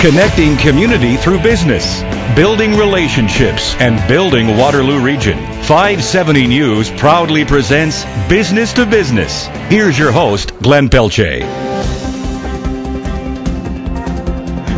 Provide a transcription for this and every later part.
Connecting community through business, building relationships, and building Waterloo Region. 570 News proudly presents Business to Business. Here's your host, Glenn Pelletier.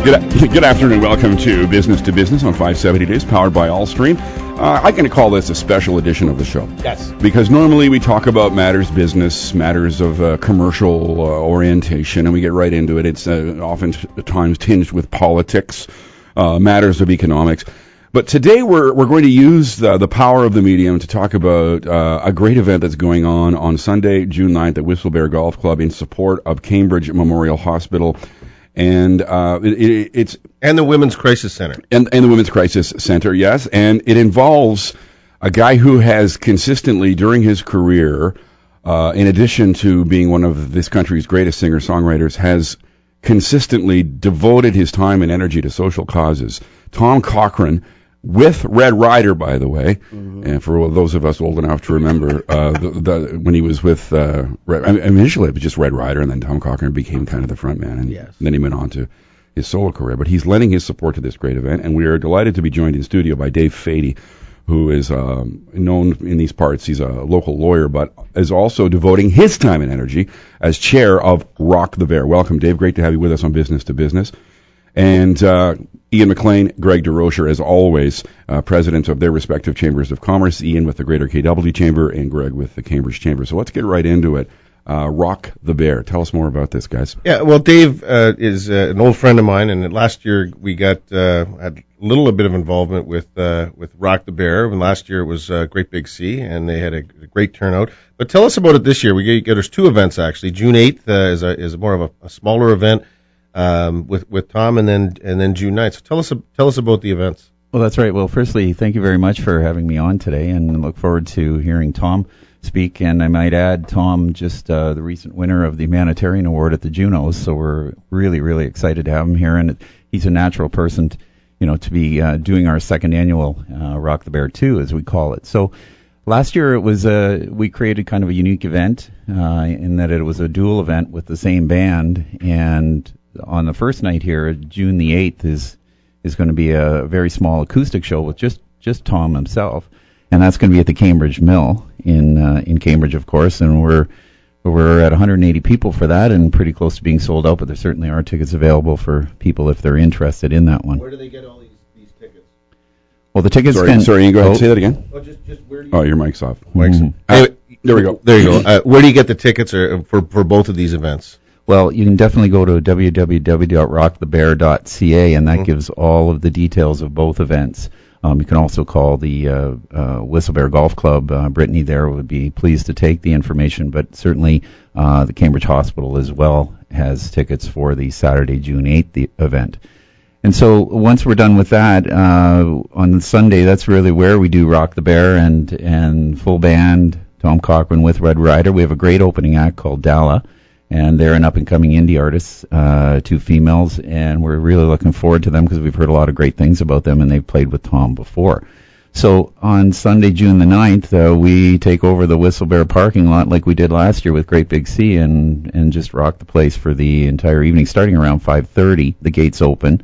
Good afternoon. Welcome to Business on 570 News, powered by Allstream. I'm going to call this a special edition of the show. Yes. Because normally we talk about matters business, matters of commercial orientation, and we get right into it. It's oftentimes tinged with politics, matters of economics. But today we're going to use the power of the medium to talk about a great event that's going on Sunday, June 9th at Whistlebear Golf Club in support of Cambridge Memorial Hospital. And it's and the Women's Crisis Center. And the Women's Crisis Center, yes. And it involves a guy who has consistently, during his career, in addition to being one of this country's greatest singer-songwriters, has consistently devoted his time and energy to social causes. Tom Cochrane, with Red Ryder, by the way, and for those of us old enough to remember, when he was with, initially it was just Red Ryder, and then Tom Cochrane became kind of the front man, and then he went on to his solo career. But he's lending his support to this great event, and we are delighted to be joined in studio by Dave Fady, who is known in these parts. He's a local lawyer, but is also devoting his time and energy as chair of Rock the Bear. Welcome, Dave. Great to have you with us on Business to Business. And Ian McLean, Greg DeRocher, as always, presidents of their respective chambers of commerce, Ian with the Greater KW Chamber and Greg with the Cambridge Chamber. So let's get right into it. Rock the Bear. Tell us more about this, guys. Yeah, well, Dave is an old friend of mine, and last year we got had a little bit of involvement with Rock the Bear. And last year it was Great Big C, and they had a great turnout. But tell us about it this year. There's two events actually. June 8th is more of a smaller event. With Tom, and then June 9th. So tell us about the events. Well, that's right. Well, firstly, thank you very much for having me on today, and look forward to hearing Tom speak. And I might add, Tom, just the recent winner of the Humanitarian Award at the Junos, so we're really, really excited to have him here. And he's a natural person, to be doing our second annual Rock the Bear 2, as we call it. So last year it was we created kind of a unique event in that it was a dual event with the same band, and on the first night here, June the 8th, is going to be a very small acoustic show with just Tom himself, and that's going to be at the Cambridge Mill in Cambridge, of course, and we're at 180 people for that, and pretty close to being sold out, but there certainly are tickets available for people if they're interested in that one. Where do they get all these tickets? Well, the tickets Sorry, you go ahead and say that again? Oh, just where do you... Oh, your mic's off. There we go. There you go. Where do you get the tickets for both of these events? Well, you can definitely go to www.rockthebear.ca, and that gives all of the details of both events. You can also call the Whistlebear Golf Club. Brittany there would be pleased to take the information, but certainly the Cambridge Hospital as well has tickets for the Saturday, June 8th event. And so once we're done with that, on Sunday, that's really where we do Rock the Bear and full band, Tom Cochrane with Red Ryder. We have a great opening act called Dalla, and they're an up-and-coming indie artist, two females, and we're really looking forward to them because we've heard a lot of great things about them, and they've played with Tom before. So on Sunday, June the 9th, we take over the Whistlebear parking lot like we did last year with Great Big C and just rock the place for the entire evening, starting around 5:30. The gates open.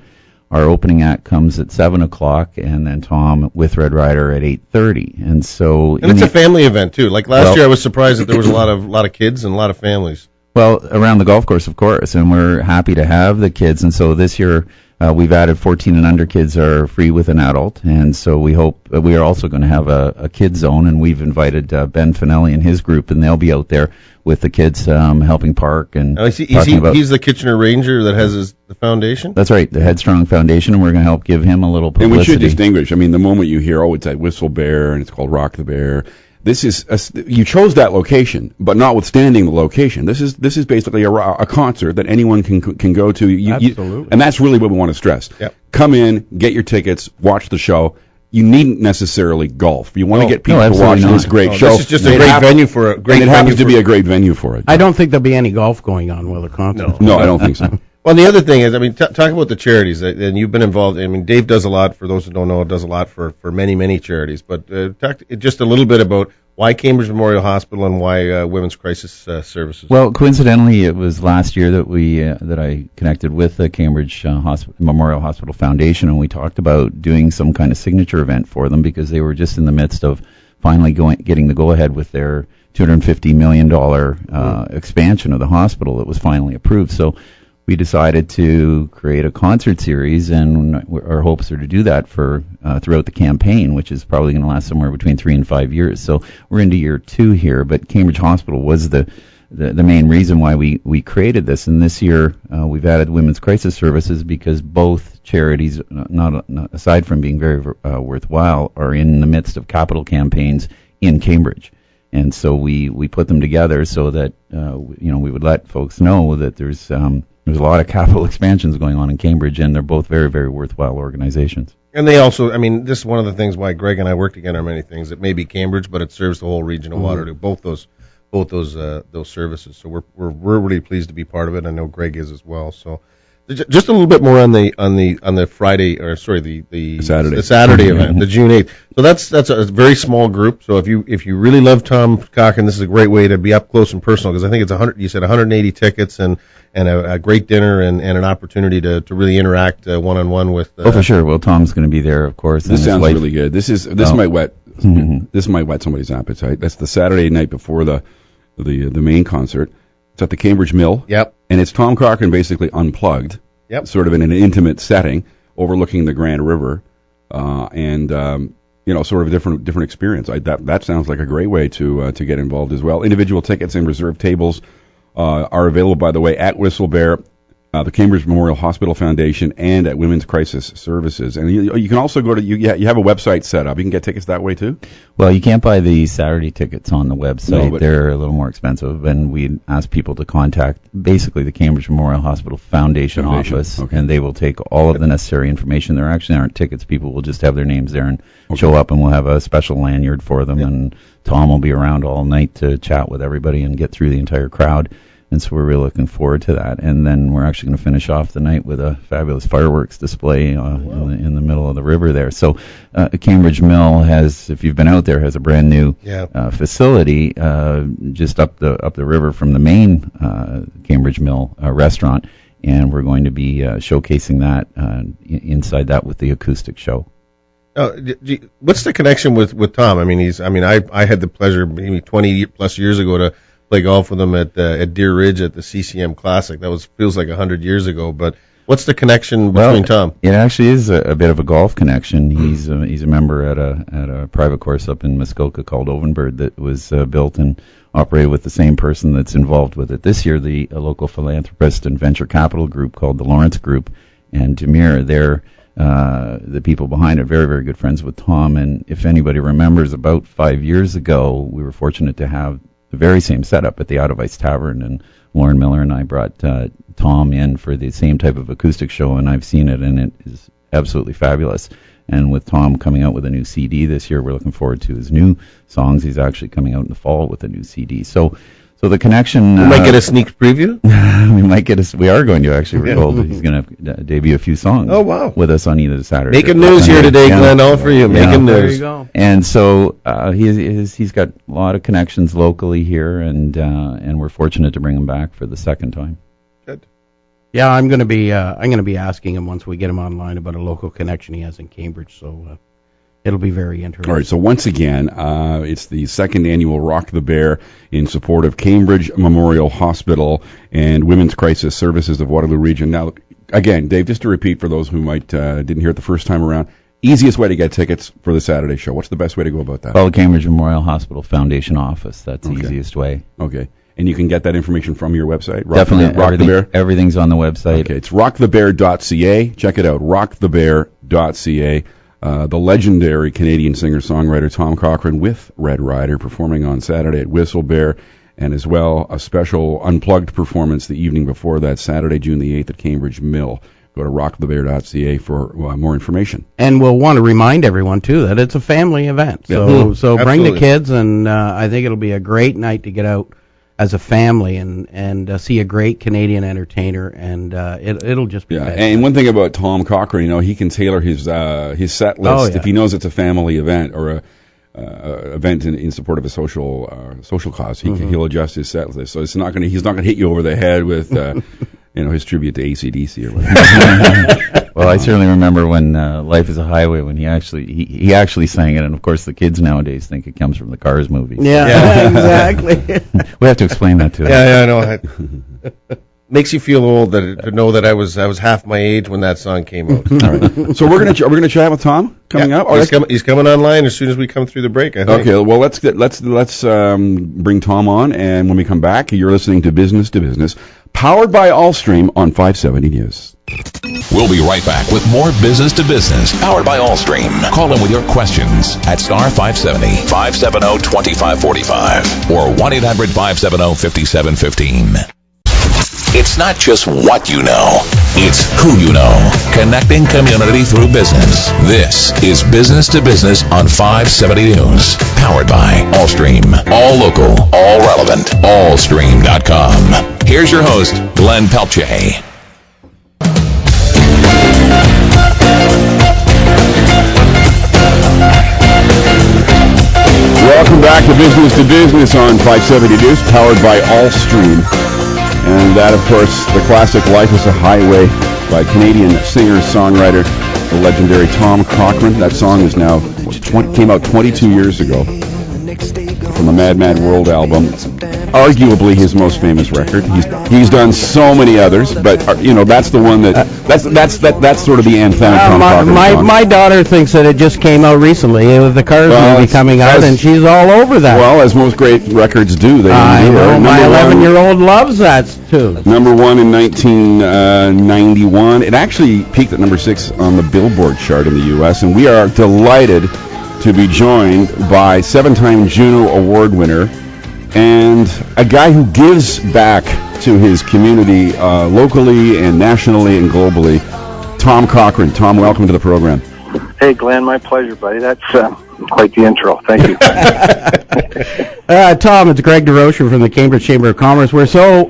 Our opening act comes at 7 o'clock, and then Tom with Red Ryder at 8:30. And so... And it's a family event, too. Like last year, I was surprised that there was a lot of kids and a lot of families. Well, around the golf course, of course, and we're happy to have the kids. And so this year, we've added 14 and under kids are free with an adult. And so we hope we are also going to have a kids zone, and we've invited Ben Finelli and his group, and they'll be out there with the kids helping park. And he's the Kitchener Ranger that has the foundation? That's right, the Headstrong Foundation, and we're going to help give him a little publicity. And we should distinguish. I mean, the moment you hear, it's at Whistlebear, and it's called Rock the Bear, this is you chose that location, but notwithstanding the location, this is basically a concert that anyone can go to. Absolutely. And that's really what we want to stress. Yep. Come in, get your tickets, watch the show. You needn't necessarily golf. You want to get people to watch this great show. This is just a great venue for it. And it happens to be a great venue for it. I don't think there'll be any golf going on while the concert. No, I don't think so. Well, the other thing is, talk about the charities, and you've been involved. Dave does a lot, for those who don't know, does a lot for many, many charities. But talk just a little bit about Why Cambridge Memorial Hospital and why Women's Crisis Services? Well, coincidentally, it was last year that I connected with the Cambridge Memorial Hospital Foundation, and we talked about doing some kind of signature event for them because they were just in the midst of finally getting the go-ahead with their $250 million expansion of the hospital that was finally approved. So we decided to create a concert series, and our hopes are to do that for throughout the campaign, which is probably going to last somewhere between 3 and 5 years. So we're into year 2 here, but Cambridge Hospital was the main reason why we created this. And this year we've added Women's Crisis Services because both charities, not aside from being very worthwhile, are in the midst of capital campaigns in Cambridge. And so we put them together so that we would let folks know that there's a lot of capital expansions going on in Cambridge, and they're both very, very worthwhile organizations. And they also, I mean, this is one of the things why Greg and I work together on many things. It may be Cambridge, but it serves the whole region of Waterloo, both those services. So we're really pleased to be part of it. I know Greg is as well. So just a little bit more on the Friday, or sorry, the Saturday event, the June 8th. So that's a very small group. So if you really love Tom Cochrane, this is a great way to be up close and personal, because I think it's 100. You said 180 tickets and a great dinner and an opportunity to really interact one-on-one with. For sure. Well, Tom's going to be there, of course. This sounds really good. This might whet this might whet somebody's appetite. That's the Saturday night before the main concert. It's at the Cambridge Mill. Yep. And it's Tom Cochrane basically unplugged. Yep. Sort of in an intimate setting, overlooking the Grand River, and sort of a different experience. That sounds like a great way to get involved as well. Individual tickets and reserved tables are available, by the way, at Whistle Bear, the Cambridge Memorial Hospital Foundation, and at Women's Crisis Services. And you can also go to you have a website set up. You can get tickets that way too. Well, you can't buy the Saturday tickets on the website. No, they're a little more expensive, and we ask people to contact basically the Cambridge Memorial Hospital Foundation office, and they will take all of the necessary information. There actually aren't tickets. People will just have their names there and show up, and we'll have a special lanyard for them, and Tom will be around all night to chat with everybody and get through the entire crowd. And so we're really looking forward to that. And then we're actually going to finish off the night with a fabulous fireworks display in the middle of the river there. So Cambridge Mill has, if you've been out there, has a brand new facility just up the river from the main Cambridge Mill restaurant. And we're going to be showcasing that inside that with the acoustic show. What's the connection with Tom? I mean, I had the pleasure maybe 20 plus years ago to play golf with him at Deer Ridge at the CCM Classic. That feels like 100 years ago. But what's the connection between Tom? It actually is a bit of a golf connection. He's a member at a private course up in Muskoka called Ovenbird that was built and operated with the same person that's involved with it this year. A local philanthropist and venture capital group called the Lawrence Group, and Demir. They're the people behind it, very, very good friends with Tom. And if anybody remembers, about 5 years ago, we were fortunate to have the very same setup at the Out of Ice Tavern, and Lauren Miller and I brought Tom in for the same type of acoustic show, and I've seen it, and it is absolutely fabulous. And with Tom coming out with a new CD this year, we're looking forward to his new songs. He's actually coming out in the fall with a new CD. So the connection... We might get a sneak preview? We are going to actually. We're told he's going to debut a few songs with us on either Saturday. Making news here today, Glenn, all for you. Making news. There you go. And so he's got a lot of connections locally here, and we're fortunate to bring him back for the second time. Good. Yeah, I'm going to be asking him once we get him online about a local connection he has in Cambridge. So it'll be very interesting. All right, so once again, it's the second annual Rock the Bear in support of Cambridge Memorial Hospital and Women's Crisis Services of Waterloo Region. Now, again, Dave, just to repeat for those who might didn't hear it the first time around, easiest way to get tickets for the Saturday show. What's the best way to go about that? Well, the Cambridge Memorial Hospital Foundation office. That's the easiest way. Okay. And you can get that information from your website? Definitely. Rock the Bear? Everything's on the website. Okay, it's rockthebear.ca. Check it out, rockthebear.ca. The legendary Canadian singer-songwriter Tom Cochrane with Red Rider performing on Saturday at Whistle Bear, and as well a special unplugged performance the evening before that, Saturday, June the 8th at Cambridge Mill. Go to rockthebear.ca for more information. And we'll want to remind everyone, too, that it's a family event. So bring the kids, and I think it'll be a great night to get out as a family and see a great Canadian entertainer, and it'll just be fantastic. And one thing about Tom Cochrane, he can tailor his set list if he knows it's a family event or event in support of a social cause. He'll adjust his set list, so he's not going to hit you over the head with his tribute to AC/DC or whatever. Well, I certainly remember when Life is a Highway, when he actually sang it, and of course the kids nowadays think it comes from the Cars movie. Yeah, exactly. We have to explain that to them. Yeah, I know. Makes you feel old to know that I was half my age when that song came out. All right. So we're gonna chat with Tom coming up. He's coming online as soon as we come through the break. I think. Okay. Well, let's bring Tom on, and when we come back, you're listening to Business to Business, powered by Allstream on 570 News. We'll be right back with more Business to Business, powered by Allstream. Call in with your questions at star 570 570 2545 or 1-800-570-5715. It's not just what you know, it's who you know. Connecting community through business. This is Business to Business on 570 News. Powered by Allstream. All local, all relevant. Allstream.com. Here's your host, Glenn Pelletier. Welcome back to Business on 570 News, powered by Allstream. And that, of course, the classic Life is a Highway by Canadian singer-songwriter, the legendary Tom Cochrane. That song is now came out 22 years ago from the Mad Mad World album. Arguably his most famous record. He's done so many others, but that's the one that's sort of the anthem. My daughter thinks that it just came out recently with the Cars movie coming out, and she's all over that. Well, as most great records do, I know. My 11-year-old loves that too. Number one in 1991. It actually peaked at number 6 on the Billboard chart in the U.S., and we are delighted to be joined by 7-time Juno Award winner and a guy who gives back to his community locally and nationally and globally, Tom Cochrane. Tom, welcome to the program. Hey, Glenn, my pleasure, buddy. That's quite the intro. Thank you. Tom, it's Greg DeRocher from the Cambridge Chamber of Commerce. We're so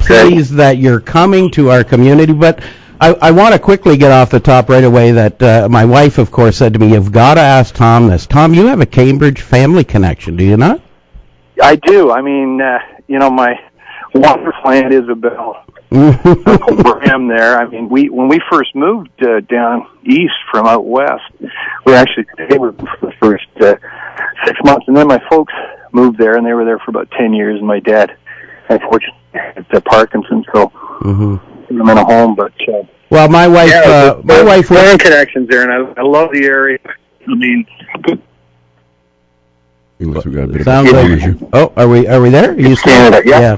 pleased that you're coming to our community, but I want to quickly get off the top right away that my wife, of course, said to me, you've got to ask Tom this. Tom, you have a Cambridge family connection, do you not? I do. I mean, my wonderful Aunt Isabel, Uncle Bram there. I mean, when we first moved down east from out west, we actually stayed with them for the first 6 months, and then my folks moved there, and they were there for about 10 years, and my dad, unfortunately, had Parkinson's, so I'm in a home, but... well, my wife... my wife... There are connections there, and I love the area. I mean... Sounds like. Oh, are we there? Are you Canada, yeah.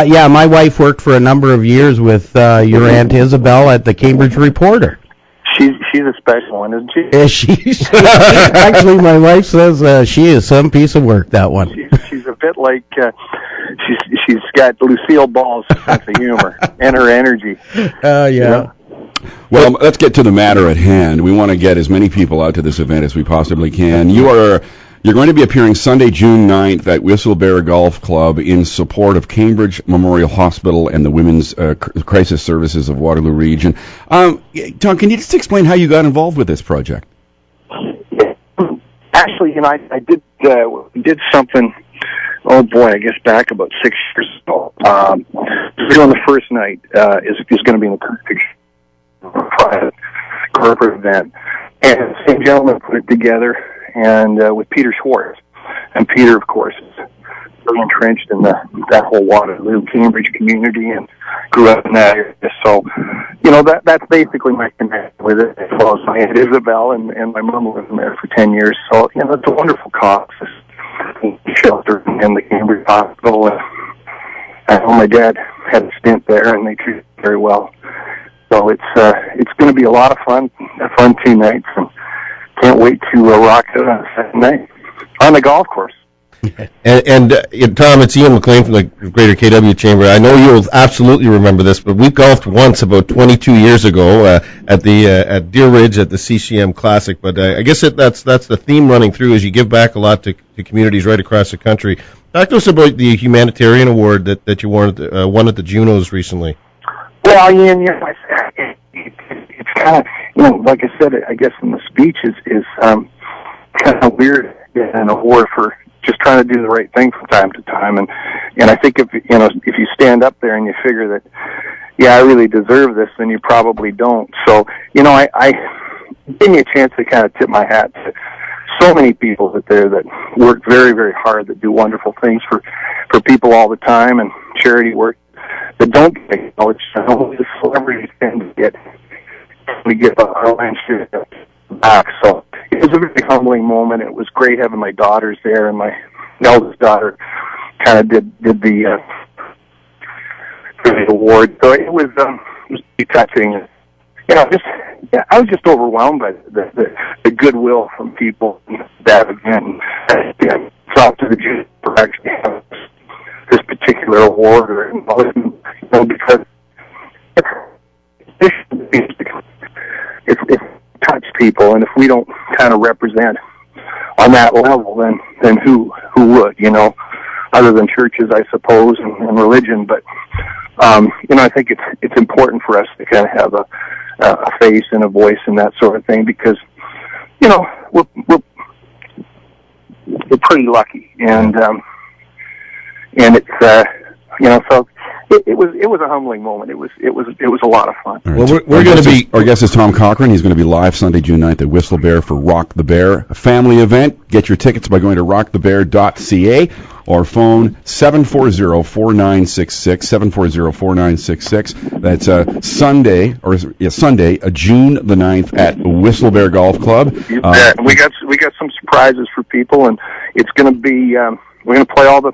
Yeah, my wife worked for a number of years with your Aunt Isabel at the Cambridge Reporter. She's a special one, isn't she? Yeah, actually, my wife says she is some piece of work, that one. She's a bit like she's got Lucille Ball's sense of humor and her energy. Yeah. Well, let's get to the matter at hand. We want to get as many people out to this event as we possibly can. You're going to be appearing Sunday, June 9th at Whistlebear Golf Club in support of Cambridge Memorial Hospital and the Women's Crisis Services of Waterloo Region. Tom, can you just explain how you got involved with this project? Actually, I did something, oh boy, I guess back about 6 years ago. We're doing the first night is going to be in a private corporate event. And the same gentleman put it together, and with Peter Schwartz. And Peter, of course, is really entrenched in that whole Waterloo, Cambridge community and grew up in that area. So, that's basically my connection with it, as well as my Aunt Isabel and my mom lived there for 10 years. So, it's a wonderful cause, shelter in the Cambridge Hospital. I know my dad had a stint there, and they treated him very well. So it's going to be a lot of fun 2 nights, and can't wait to rock it on the second night on the golf course. And Tom, it's Ian McLean from the Greater KW Chamber. I know you'll absolutely remember this, but we golfed once about 22 years ago at Deer Ridge at the CCM Classic. But I guess that's the theme running through, is you give back a lot to communities right across the country. Talk to us about the humanitarian award that you won at the Junos recently. Well, Ian, it's kind of, like I said, I guess in the speech is kind of weird get an award for just trying to do the right thing from time to time. And I think if you stand up there and you figure that, yeah, I really deserve this, then you probably don't. So, I gave me a chance to kind of tip my hat to so many people that work very, very hard, that do wonderful things for people all the time, and charity work that don't get acknowledged. Only the celebrities tend to get, we get our land share back. So it was a very humbling moment. It was great having my daughters there, and my eldest daughter kind of did the award. So it was pretty touching. I was just overwhelmed by the goodwill from people in that event. It's up to the jury for actually having this particular award, because it touched people, and if we don't kind of represent on that level, then who would, other than churches, I suppose, and religion. But I think it's important for us to kind of have a face and a voice and that sort of thing, because we're pretty lucky, and it's so it was a humbling moment. It was a lot of fun. Right. Well, we're going to be. Our guest is Tom Cochran. He's going to be live Sunday, June 9th at Whistle Bear for Rock the Bear, a family event. Get your tickets by going to rockthebear.ca or phone 740-4966, 740-4966. That's Sunday, June the 9th at Whistle Bear Golf Club. We got some surprises for people, and it's going to be. We're going to play all the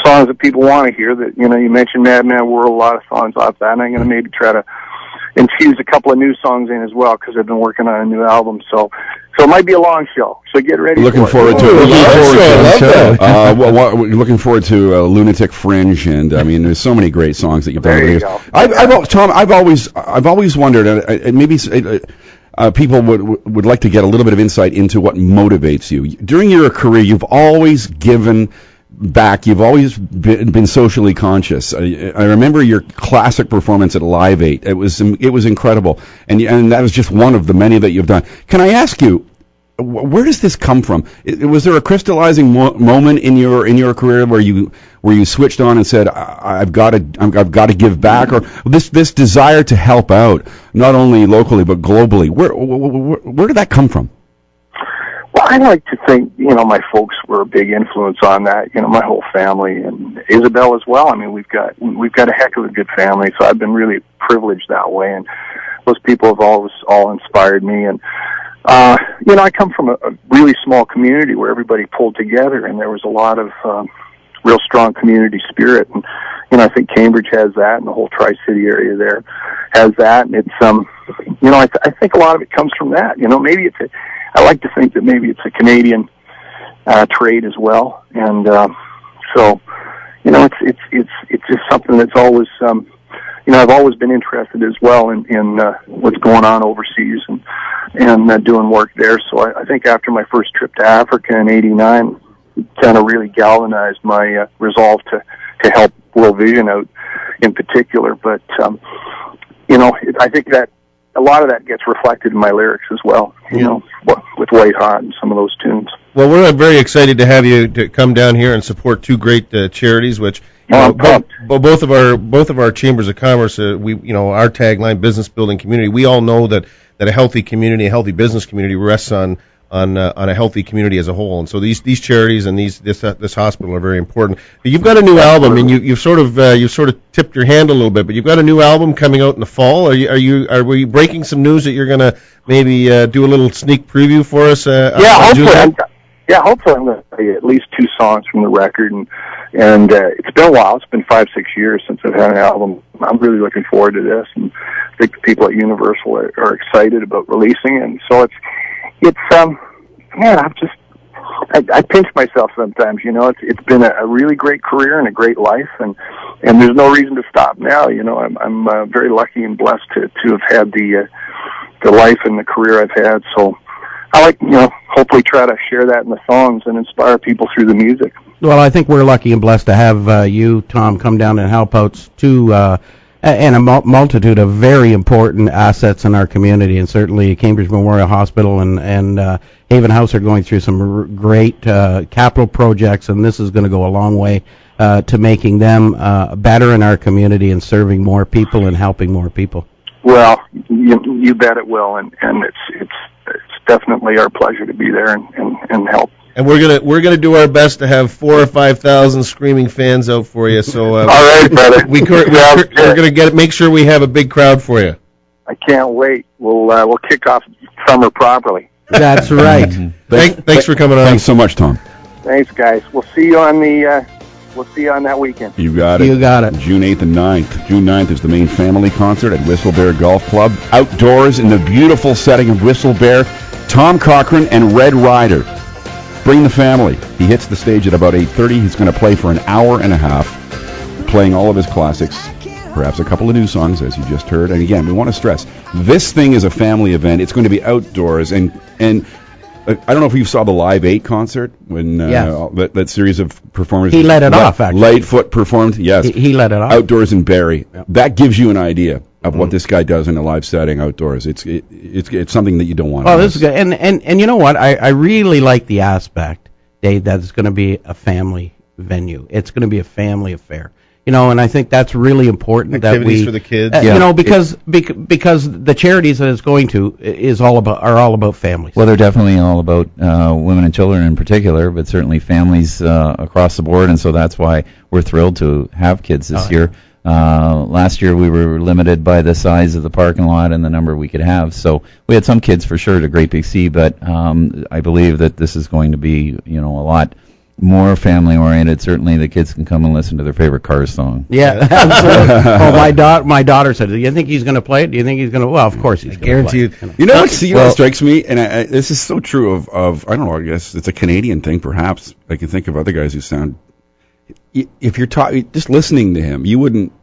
songs that people want to hear. That you mentioned Madman World, a lot of songs off that, and I'm going to maybe try to infuse a couple of new songs in as well, because I've been working on a new album. So it might be a long show. So get ready. Looking forward to it. Looking forward to Lunatic Fringe, and I mean, there's so many great songs that you've done. There you go. Tom, I've always wondered, and maybe. People would like to get a little bit of insight into what motivates you. During your career, you've always given back. You've always been socially conscious. I remember your classic performance at Live 8. It was incredible, and that was just one of the many that you've done. Can I ask you, where does this come from? Was there a crystallizing moment in your career where you switched on and said, I've got to give back, or this desire to help out not only locally but globally? Where did that come from? Well, I like to think my folks were a big influence on that. My whole family, and Isabel as well. I mean, we've got a heck of a good family, so I've been really privileged that way, and those people have always all inspired me. And I come from a really small community where everybody pulled together, and there was a lot of real strong community spirit. And I think Cambridge has that, and the whole Tri-City area there has that. And it's I think a lot of it comes from that. Maybe I like to think that maybe it's a Canadian trait as well. And so it's just something that's always I've always been interested as well in what's going on overseas and doing work there. So I think after my first trip to Africa in '89, it kind of really galvanized my resolve to help World Vision out in particular. But I think that a lot of that gets reflected in my lyrics as well. With White Hot and some of those tunes. Well, we're very excited to have you to come down here and support two great charities, which. Both of our chambers of commerce, our tagline, business building community. We all know that a healthy community, a healthy business community, rests on a healthy community as a whole. And so these charities and this hospital are very important. But you've got a new album, and you've sort of tipped your hand a little bit. But you've got a new album coming out in the fall. Are we breaking some news that you're going to maybe do a little sneak preview for us? Hopefully I'm going to play at least 2 songs from the record, and it's been a while. It's been 5-6 years since I've had an album. I'm really looking forward to this, and I think the people at Universal are excited about releasing it. And so I pinch myself sometimes. It's been a really great career and a great life, and there's no reason to stop now. I'm very lucky and blessed to have had the life and the career I've had. So I like, hopefully try to share that in the songs and inspire people through the music. Well, I think we're lucky and blessed to have you, Tom, come down and help out two and a multitude of very important assets in our community, and certainly Cambridge Memorial Hospital and Haven House are going through some great capital projects, and this is going to go a long way to making them better in our community and serving more people and helping more people. Well, you bet it will, and it's definitely our pleasure to be there and help. And we're gonna do our best to have 4,000 or 5,000 screaming fans out for you. So all right, brother. We're gonna make sure we have a big crowd for you. I can't wait. We'll kick off summer properly. That's right. Thanks for coming on. Thanks so much, Tom. Thanks, guys. We'll see you on that weekend. You got it. You got it. June 8th and 9th. June 9th is the main family concert at Whistle Bear Golf Club. Outdoors in the beautiful setting of Whistle Bear, Tom Cochran and Red Ryder. Bring the family. He hits the stage at about 8:30. He's going to play for an hour and a half, playing all of his classics, perhaps a couple of new songs, as you just heard. And again, we want to stress, this thing is a family event. It's going to be outdoors. And I don't know if you saw the Live 8 concert when that series of performers. He let it off, actually. Lightfoot performed, yes. He let it off. Outdoors in Barrie. Yep. That gives you an idea of what this guy does in a live setting outdoors. It's something that you don't want to miss. This is good. And you know what? I really like the aspect, Dave, that it's going to be a family venue. It's going to be a family affair. And I think that's really important. Activities for the kids. Because the charities that it's going to are all about families. Well, they're definitely all about women and children in particular, but certainly families across the board, and so that's why we're thrilled to have kids this year. Last year we were limited by the size of the parking lot and the number we could have, so we had some kids for sure at a Great Big C, but I believe that this is going to be a lot more family oriented. Certainly the kids can come and listen to their favorite Cars song. Yeah, absolutely. My daughter said, do you think he's going to play it? Do you think he's going to? Well, of course he's going to play it. You know what strikes me, and this is so true of I don't know, I guess it's a Canadian thing perhaps. I can think of other guys who sound, if you're just listening to him, you wouldn't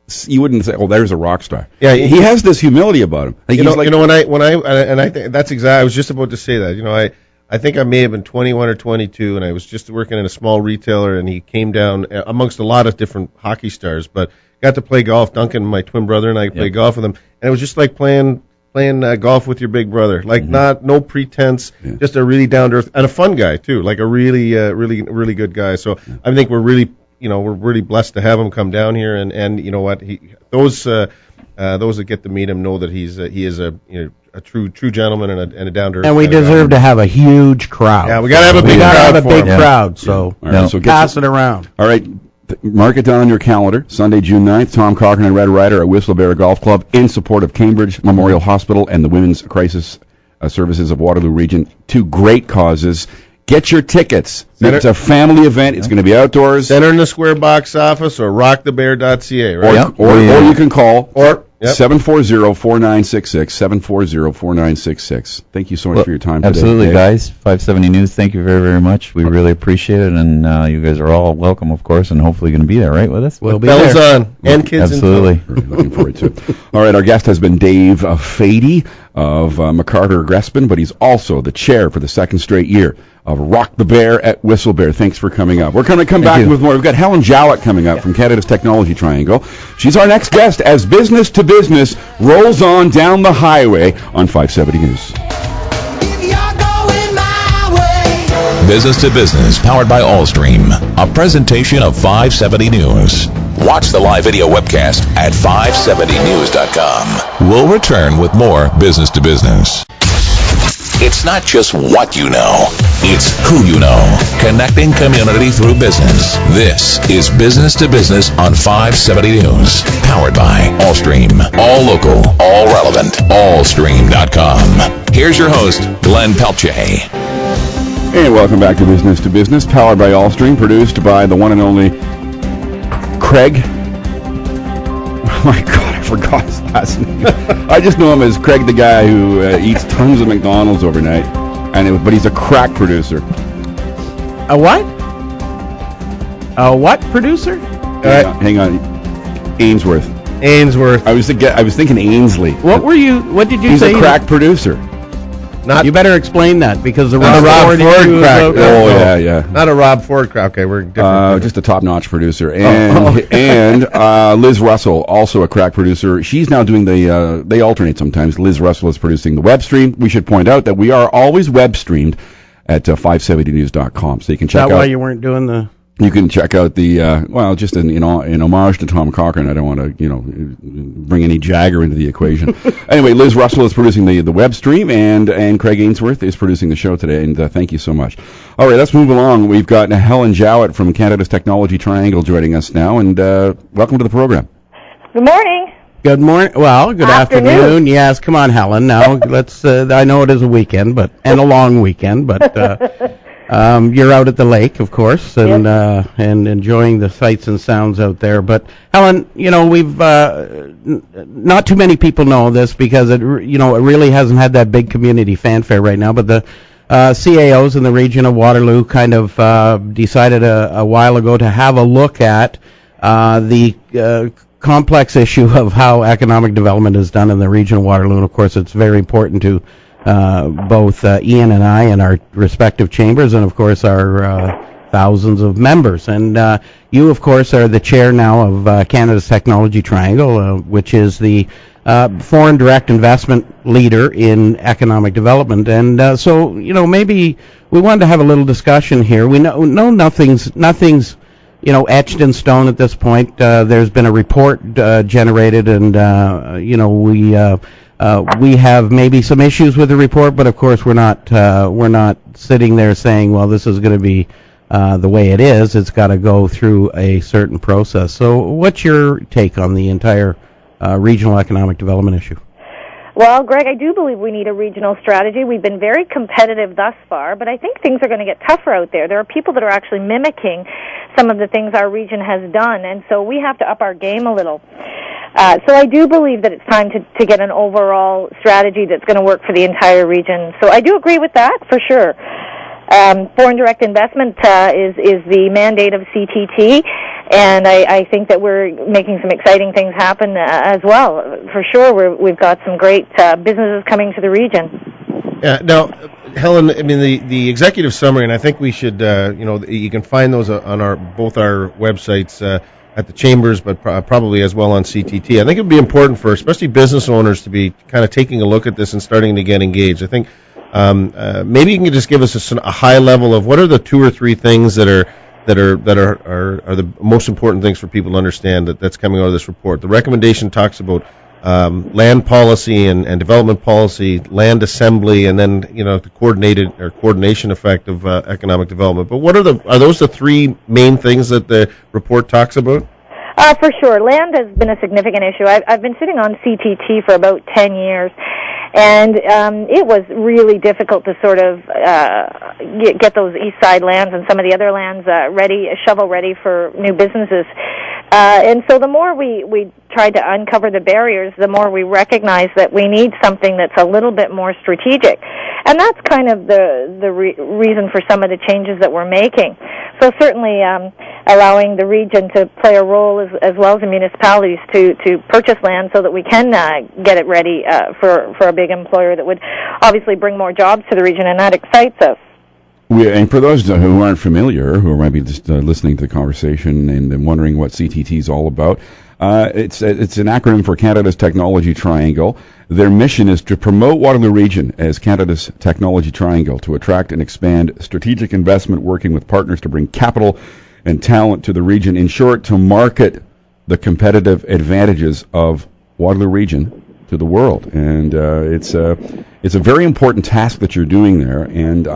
say, "Oh, there's a rock star." Yeah, he has this humility about him. Like, I think that's exactly. I was just about to say that. I think I may have been 21 or 22, and I was just working in a small retailer, and he came down amongst a lot of different hockey stars, but got to play golf. Duncan, my twin brother, and I played golf with him, and it was just like playing golf with your big brother. Like no pretense, just a really down to earth and a fun guy too. Like a really good guy. So I think we're really blessed to have him come down here, and you know what, those that get to meet him know that he is a true gentleman and a down to earth. And we deserve to have a huge crowd. Yeah, we got to have a big crowd. So, all right, so pass it around. All right. Mark it down on your calendar. Sunday, June 9th, Tom Cochran and Red Ryder at Whistle Bear Golf Club in support of Cambridge Memorial Hospital and the Women's Crisis Services of Waterloo Region. Two great causes. Get your tickets. It's a family event. It's going to be outdoors. Center in the Square box office or rockthebear.ca, right? Or you can call 740-4966, 740-4966. Thank you so much for your time today. Absolutely, guys. 570 News, thank you very, very much. We really appreciate it, and you guys are all welcome, of course, and hopefully going to be there, right, with us? We'll be Bells there. on, and kids absolutely. Looking forward to it. All right, our guest has been Dave Fady of McCarter Grespin, but he's also the chair for the second straight year of Rock the Bear at Whistle Bear. Thanks for coming up. We're going to come back with more. We've got Helen Jowett coming up from Canada's Technology Triangle. She's our next guest as Business to Business rolls on down the highway on 570 News. Business to Business, powered by Allstream. A presentation of 570 News. Watch the live video webcast at 570news.com. We'll return with more Business to Business. It's not just what you know, it's who you know. Connecting community through business. This is Business to Business on 570 News. Powered by Allstream. All local, all relevant. Allstream.com. Here's your host, Glenn Pelletier. And welcome back to Business, powered by Allstream, produced by the one and only Craig. Oh my God, I forgot his last name. I just know him as Craig, the guy who eats tons of McDonald's overnight, but he's a crack producer. A what? A what producer? Hang on. Ainsworth. Ainsworth. I was thinking Ainsley. What did you say? He's a crack producer. You better explain that, because the Not a Rob Ford crack. Yeah. Not a Rob Ford crack. Okay, we're different. Just a top-notch producer. And Liz Russell, also a crack producer. She's now doing they alternate sometimes. Liz Russell is producing the web stream. We should point out that we are always web streamed at 570news.com. So you can check out. Is that why you weren't doing the... You can check out the, just in homage to Tom Cochrane. I don't want to, bring any Jagger into the equation. Anyway, Liz Russell is producing the web stream, and Craig Ainsworth is producing the show today, and thank you so much. All right, let's move along. We've got Helen Jowett from Canada's Technology Triangle joining us now, and welcome to the program. Good morning. Good morning. Well, good afternoon. Yes, come on, Helen. Now, let's, I know it is a weekend, and a long weekend, but... you're out at the lake, of course, and and enjoying the sights and sounds out there. But Helen, we've not too many people know this, because it really hasn't had that big community fanfare right now. But the CAOs in the region of Waterloo kind of decided a while ago to have a look at the complex issue of how economic development is done in the region of Waterloo. And of course, it's very important to both Ian and I in our respective chambers, and of course our thousands of members. And you, of course, are the chair now of Canada's Technology Triangle, which is the foreign direct investment leader in economic development. And so, maybe we wanted to have a little discussion here. We know nothing's etched in stone at this point. There's been a report generated, and we have maybe some issues with the report, but of course we're not sitting there saying, well, this is going to be the way it is. It's got to go through a certain process. So what's your take on the entire regional economic development issue? Well, Greg, I do believe we need a regional strategy. We've been very competitive thus far, but I think things are going to get tougher out there. There are people that are actually mimicking some of the things our region has done, and so we have to up our game a little. So I do believe that it's time to get an overall strategy that's going to work for the entire region. So I do agree with that, for sure. Foreign direct investment is the mandate of CTT, and I think that we're making some exciting things happen as well. For sure, we've got some great businesses coming to the region. Yeah. Now, Helen, I mean the executive summary, and I think we should, you can find those on both our websites. At the chambers, but probably as well on CTT. I think it would be important for especially business owners to be kind of taking a look at this and starting to get engaged. I think maybe you can just give us a high level of what are the 2 or 3 things that are the most important things for people to understand that's coming out of this report. The recommendation talks about land policy and development policy, land assembly, and then the coordination effect of economic development. But are those the 3 main things that the report talks about? For sure. Land has been a significant issue. I've been sitting on CTT for about 10 years, and it was really difficult to sort of get those east side lands and some of the other lands shovel ready for new businesses. And so the more we tried to uncover the barriers, the more we recognize that we need something that's a little bit more strategic. And that's kind of the reason for some of the changes that we're making. So certainly allowing the region to play a role as well as the municipalities to purchase land so that we can get it ready for a big employer that would obviously bring more jobs to the region, and that excites us. And for those who aren't familiar, who are maybe just listening to the conversation and wondering what CTT is all about, it's an acronym for Canada's Technology Triangle. Their mission is to promote Waterloo Region as Canada's Technology Triangle, to attract and expand strategic investment, working with partners to bring capital and talent to the region. In short, to market the competitive advantages of Waterloo Region to the world. And it's a very important task that you're doing there. And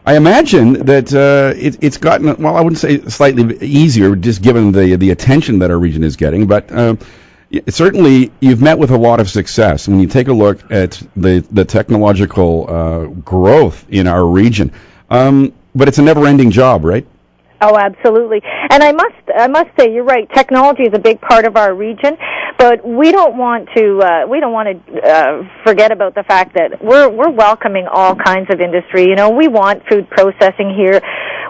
I imagine that it's gotten, well, I wouldn't say slightly easier, just given the attention that our region is getting, but certainly you've met with a lot of success. When you take a look at the technological growth in our region, but it's a never-ending job, right? Oh, absolutely. And I must say, you're right. Technology is a big part of our region, but we don't want to forget about the fact that we're welcoming all kinds of industry. We want food processing here.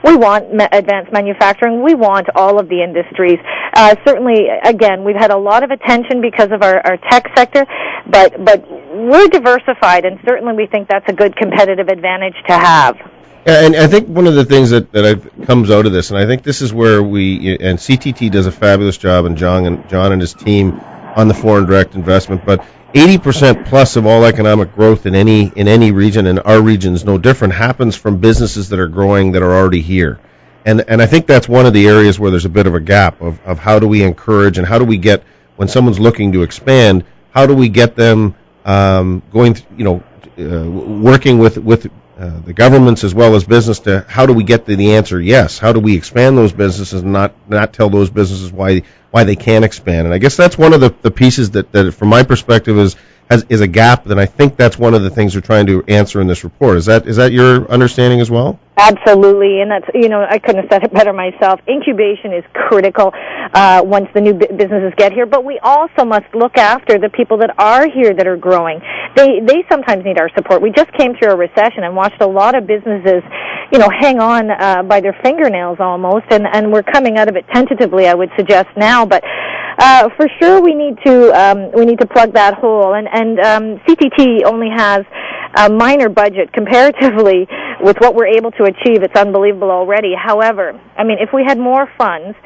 We want advanced manufacturing. We want all of the industries. Certainly, again, we've had a lot of attention because of our tech sector, but we're diversified, and certainly we think that's a good competitive advantage to have. Yeah, and I think one of the things that comes out of this, and I think this is where and CTT does a fabulous job, and John and his team on the foreign direct investment, but 80% plus of all economic growth in any region, and our region is no different, happens from businesses that are growing that are already here. And I think that's one of the areas where there's a bit of a gap of how do we encourage and how do we get, when someone's looking to expand, how do we get them working with the governments as well as business to how do we get to the answer yes? How do we expand those businesses and not tell those businesses why they can't expand? And I guess that's one of the pieces that from my perspective is a gap, and I think that's one of the things we're trying to answer in this report. Is that your understanding as well? Absolutely, and that's, I couldn't have said it better myself. Incubation is critical once the new businesses get here, but we also must look after the people that are here that are growing. They sometimes need our support. We just came through a recession and watched a lot of businesses, hang on by their fingernails almost, and we're coming out of it tentatively, I would suggest now, but for sure we need to plug that hole, and CTT only has a minor budget comparatively with what we're able to achieve. It's unbelievable already. However, if we had more funds,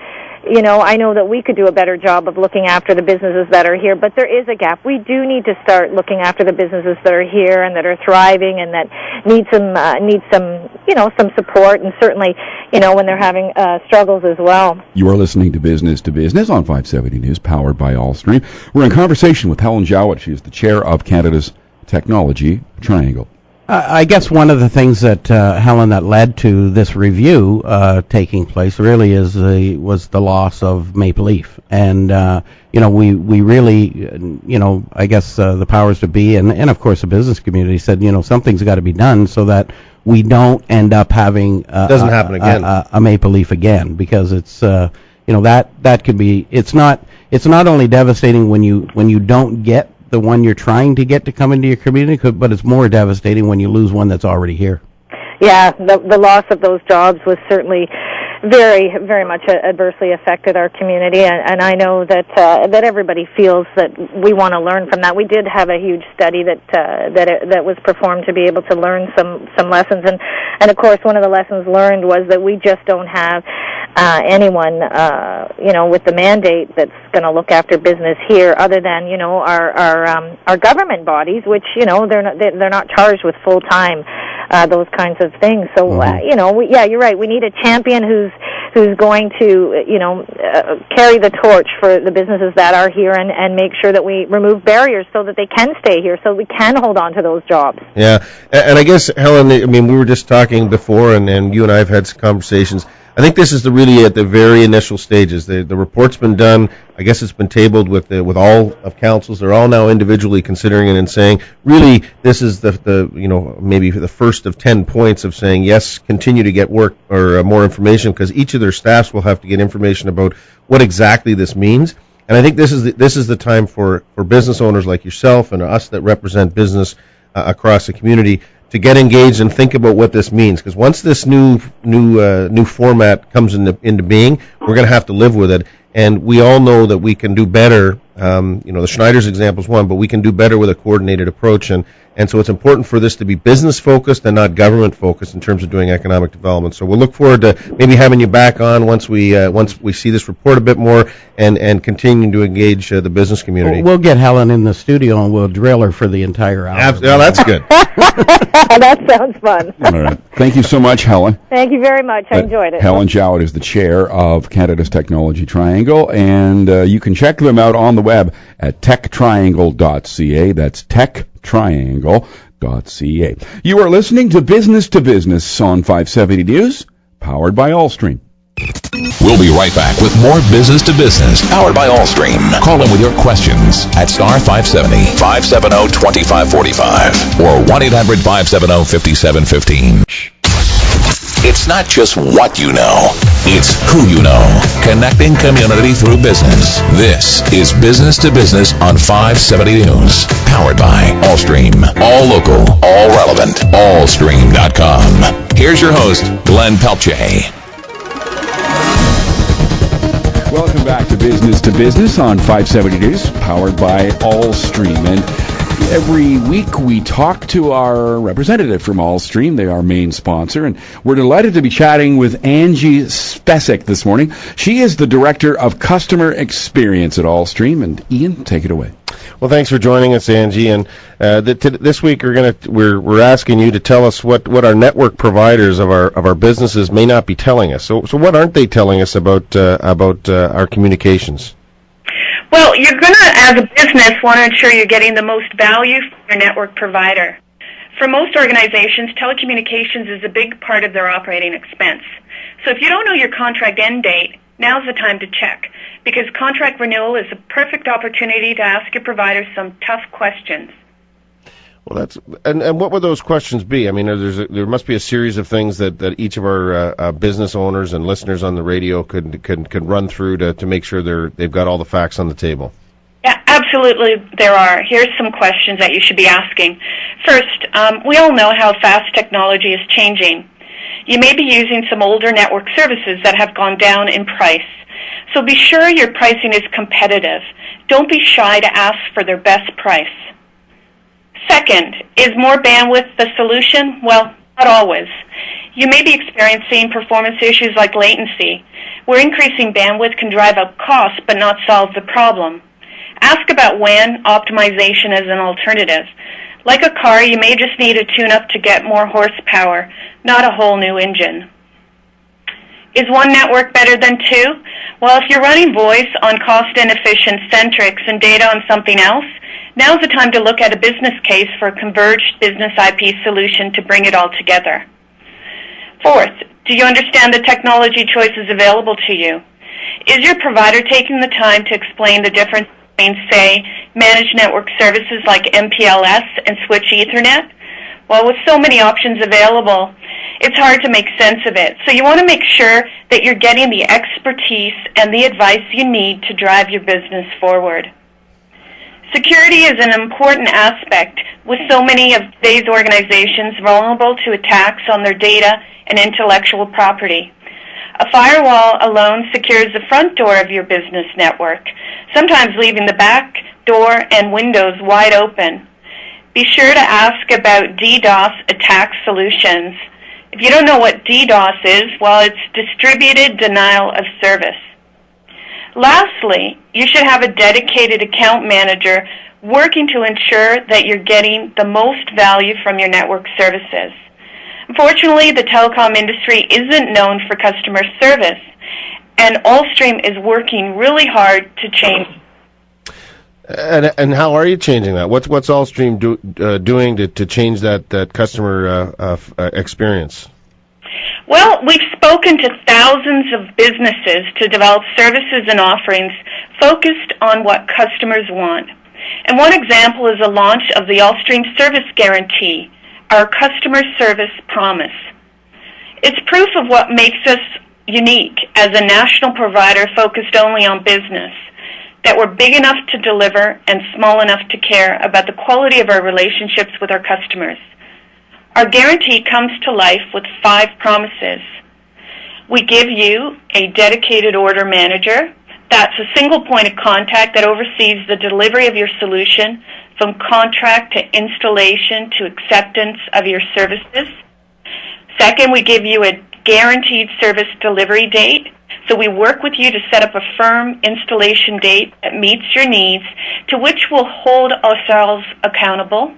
I know that we could do a better job of looking after the businesses that are here, but there is a gap. We do need to start looking after the businesses that are here and that are thriving and that need some support, and certainly, when they're having struggles as well. You are listening to Business on 570 News, powered by Allstream. We're in conversation with Helen Jowett. She is the chair of Canada's Technology Triangle. I guess one of the things that Helen, that led to this review taking place really was the loss of Maple Leaf, and we really I guess the powers to be and of course the business community said something's got to be done so that we don't end up having doesn't happen again a Maple Leaf again, because it's that could be, it's not only devastating when you don't get the one you're trying to get to come into your community, but it's more devastating when you lose one that's already here. Yeah, the loss of those jobs was certainly very, very much adversely affected our community, and I know that everybody feels that we want to learn from that. We did have a huge study that was performed to be able to learn some lessons, and of course one of the lessons learned was that we just don't have anyone with the mandate that's going to look after business here, other than our government bodies, which they're not charged with full time those kinds of things. So you're right. We need a champion who's going to carry the torch for the businesses that are here and make sure that we remove barriers so that they can stay here, so we can hold on to those jobs. Yeah, and I guess, Helen, we were just talking before, and you and I have had some conversations. I think this is really at the very initial stages. The report's been done. I guess it's been tabled with all of councils. They're all now individually considering it and saying, really, this is the maybe the first of 10 points of saying, yes, continue to get work or more information, because each of their staffs will have to get information about what exactly this means. And I think this is the time for business owners like yourself and us that represent business across the community to get engaged and think about what this means, because once this new format comes into being, we're going to have to live with it, and we all know that we can do better. The Schneider's example is one, but we can do better with a coordinated approach, and so it's important for this to be business focused and not government focused in terms of doing economic development. So we'll look forward to maybe having you back on once we see this report a bit more and continuing to engage the business community. We'll get Helen in the studio and we'll drill her for the entire hour. Yeah, that's good. That sounds fun. All right. Thank you so much, Helen. Thank you very much. I enjoyed it. Helen Jowett is the chair of Canada's Technology Triangle, and you can check them out on the web at techtriangle.ca. That's techtriangle.ca. You are listening to Business on 570 News, powered by Allstream. We'll be right back with more Business to Business, powered by Allstream. Call in with your questions at star 570 570-2545 or 1-800-570-5715. It's not just what you know, it's who you know. Connecting community through business. This is Business to Business on 570 News, powered by Allstream. All local, all relevant, allstream.com. Here's your host, Glenn Pelletier. Welcome back to Business on 570 News, powered by Allstream. And Every week we talk to our representative from Allstream. They are our main sponsor, and we're delighted to be chatting with Angie Spesic this morning. She is the Director of Customer Experience at Allstream. And Ian, take it away. Well, thanks for joining us, Angie. And this week we're asking you to tell us what our network providers of our businesses may not be telling us. So what aren't they telling us about our communications? Well, you're going to, as a business, want to ensure you're getting the most value from your network provider. For most organizations, telecommunications is a big part of their operating expense. So if you don't know your contract end date, now's the time to check, because contract renewal is a perfect opportunity to ask your provider some tough questions. Well, and what would those questions be? I mean, there must be a series of things that each of our business owners and listeners on the radio could run through to make sure they've got all the facts on the table. Yeah, absolutely there are. Here's some questions that you should be asking. First, we all know how fast technology is changing. You may be using some older network services that have gone down in price. So be sure your pricing is competitive. Don't be shy to ask for their best price. Second, is more bandwidth the solution? Well, not always. You may be experiencing performance issues like latency, where increasing bandwidth can drive up costs but not solve the problem. Ask about WAN optimization as an alternative. Like a car, you may just need a tune-up to get more horsepower, not a whole new engine. Is one network better than two? Well, if you're running voice on cost-inefficient Centrics and data on something else, now's the time to look at a business case for a converged business IP solution to bring it all together. Fourth, do you understand the technology choices available to you? Is your provider taking the time to explain the difference between, say, managed network services like MPLS and switch Ethernet? Well, with so many options available, it's hard to make sense of it. So you want to make sure that you're getting the expertise and the advice you need to drive your business forward. Security is an important aspect, with so many of today's organizations vulnerable to attacks on their data and intellectual property. A firewall alone secures the front door of your business network, sometimes leaving the back door and windows wide open. Be sure to ask about DDoS attack solutions. If you don't know what DDoS is, well, it's distributed denial of service. Lastly, you should have a dedicated account manager working to ensure that you're getting the most value from your network services. Unfortunately, the telecom industry isn't known for customer service, and Allstream is working really hard to change. And how are you changing that? What's Allstream doing to change that customer experience? Well, we've spoken to thousands of businesses to develop services and offerings focused on what customers want. And one example is the launch of the Allstream Service Guarantee, our customer service promise. It's proof of what makes us unique as a national provider focused only on business, that we're big enough to deliver and small enough to care about the quality of our relationships with our customers. Our guarantee comes to life with 5 promises. We give you a dedicated order manager. That's a single point of contact that oversees the delivery of your solution from contract to installation to acceptance of your services. Second, we give you a guaranteed service delivery date. So we work with you to set up a firm installation date that meets your needs, to which we'll hold ourselves accountable.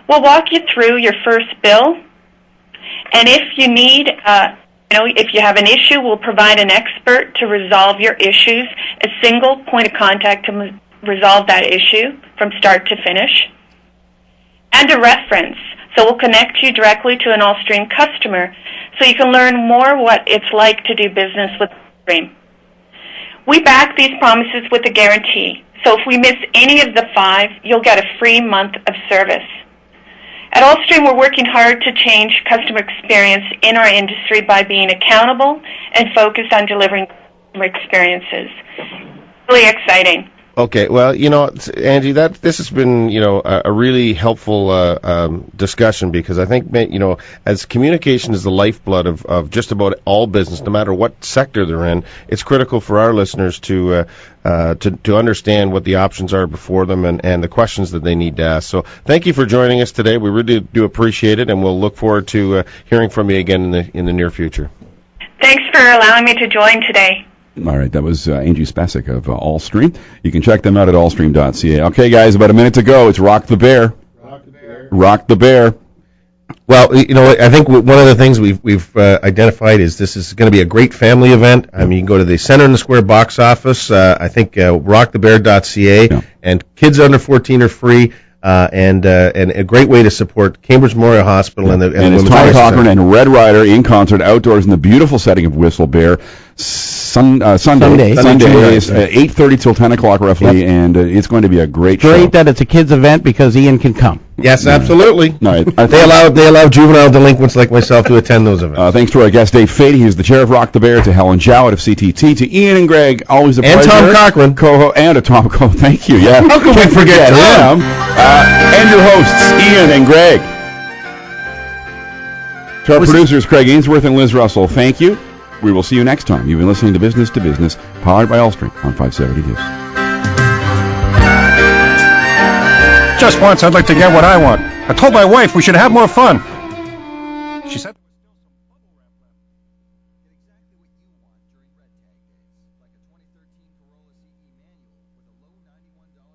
We'll walk you through your first bill, and if you need, if you have an issue, we'll provide an expert to resolve your issues, a single point of contact to resolve that issue from start to finish, and a reference. So we'll connect you directly to an Allstream customer so you can learn more what it's like to do business with Allstream. We back these promises with a guarantee. So if we miss any of the 5, you'll get a free month of service. At Allstream, we're working hard to change customer experience in our industry by being accountable and focused on delivering customer experiences. Really exciting. Okay, well, Angie, this has been, a really helpful discussion, because I think, as communication is the lifeblood of just about all business, no matter what sector they're in, it's critical for our listeners to understand what the options are before them and the questions that they need to ask. So thank you for joining us today. We really do appreciate it, and we'll look forward to hearing from you again in the near future. Thanks for allowing me to join today. All right, that was Angie Spasic of Allstream. You can check them out at allstream.ca. Okay, guys, about a minute to go. It's Rock the Bear. Rock the Bear. Rock the Bear. Well, I think one of the things we've identified is this is going to be a great family event. I mean, you can go to the Center in the Square box office. I think rockthebear.ca, and kids under 14 are free. And a great way to support Cambridge Memorial Hospital and it's Tom Cochran and Red Rider in concert outdoors in the beautiful setting of Whistle Bear. Sunday, 8:30 till 10 o'clock roughly, and it's going to be a great show. Great that it's a kids event because Ian can come. Yes, absolutely. No, they allow juvenile delinquents like myself to attend those events. Thanks to our guest Dave Fady, who's the chair of Rock the Bear, to Helen Jowett of CTT, to Ian and Greg, always a pleasure. And Tom Cochran, and to Tom Cochran. Thank you. Yeah, how can we forget him? And your hosts Ian and Greg. To our producers Craig Ainsworth and Liz Russell, thank you. We will see you next time. You've been listening to Business, powered by Allstream on 570 News. Just once, I'd like to get what I want. I told my wife we should have more fun. She said...